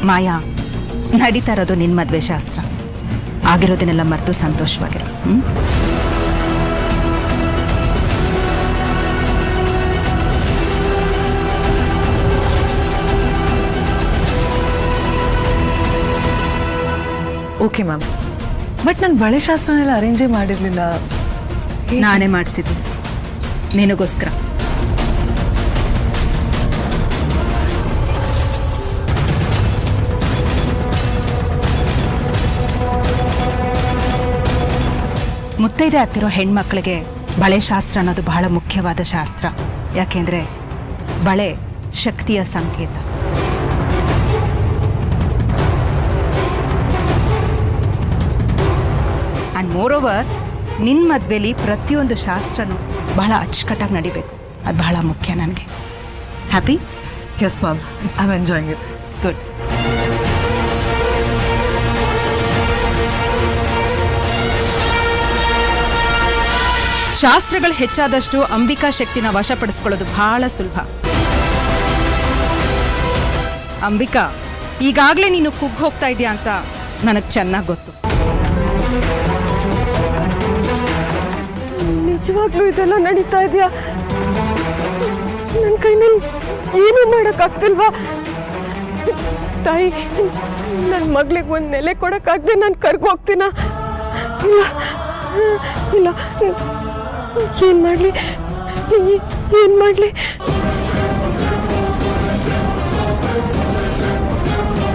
ಮಾಯಾ, ನಡೀತಾ ಇರೋದು ನಿನ್ನ ಮದುವೆ ಶಾಸ್ತ್ರ. ಆಗಿರೋದನ್ನೆಲ್ಲ ಮರೆತು ಸಂತೋಷವಾಗಿರೋ. ಓಕೆ ಮ್ಯಾಮ್, ಬಟ್ ನಾನು ಬಳೆ ಶಾಸ್ತ್ರನೆಲ್ಲ ಅರೇಂಜೇ ಮಾಡಿರಲಿಲ್ಲ. ನಾನೇ ಮಾಡಿಸಿದ್ದು ನಿನಗೋಸ್ಕರ. ಮುತ್ತೈದೆ ಆಗ್ತಿರೋ ಹೆಣ್ಮಕ್ಳಿಗೆ ಬಳೆ ಶಾಸ್ತ್ರ ಅನ್ನೋದು ಬಹಳ ಮುಖ್ಯವಾದ ಶಾಸ್ತ್ರ. ಯಾಕೆಂದ್ರೆ ಬಳೆ ಶಕ್ತಿಯ ಸಂಕೇತ. ಅಂಡ್ ಮೋರ್ ಓವರ್, ನಿನ್ನ ಮದುವೆಲಿ ಪ್ರತಿಯೊಂದು ಶಾಸ್ತ್ರನೂ ಬಹಳ ಅಚ್ಚುಕಟ್ಟಾಗಿ ನಡಿಬೇಕು. ಅದು ಬಹಳ ಮುಖ್ಯ ನನಗೆ. Happy? Yes ma'am, I am enjoying it. Good. ಶಾಸ್ತ್ರಗಳು ಹೆಚ್ಚಾದಷ್ಟು ಅಂಬಿಕಾ ಶಕ್ತಿನ ವಶಪಡಿಸ್ಕೊಳ್ಳೋದು ಬಹಳ ಸುಲಭ. ಅಂಬಿಕಾ, ಈಗಾಗಲೇ ನೀನು ಕುಗ್ಗ್ ಹೋಗ್ತಾ ಇದೆಯಾ ಅಂತ ನನಗೆ ಚೆನ್ನಾಗಿ ಗೊತ್ತು. ನಿಜವಾಗ್ಲೂ ಇದೆಲ್ಲ ನಡೀತಾ ಇದೆಯಾ? ನನ್ನ ಕೈನಲ್ಲಿ ಏನೂ ಮಾಡೋಕ್ಕಾಗ್ತಿಲ್ವಾ? ತಾಯಿ, ನನ್ನ ಮಗಳಿಗೆ ಒಂದು ನೆಲೆ ಕೊಡೋಕ್ಕಾಗದೆ ನಾನು ಕರ್ಗೋಗ್ತೀನ? ಇಲ್ಲ ಇಲ್ಲ, ಏನು ಮಾಡಲಿ?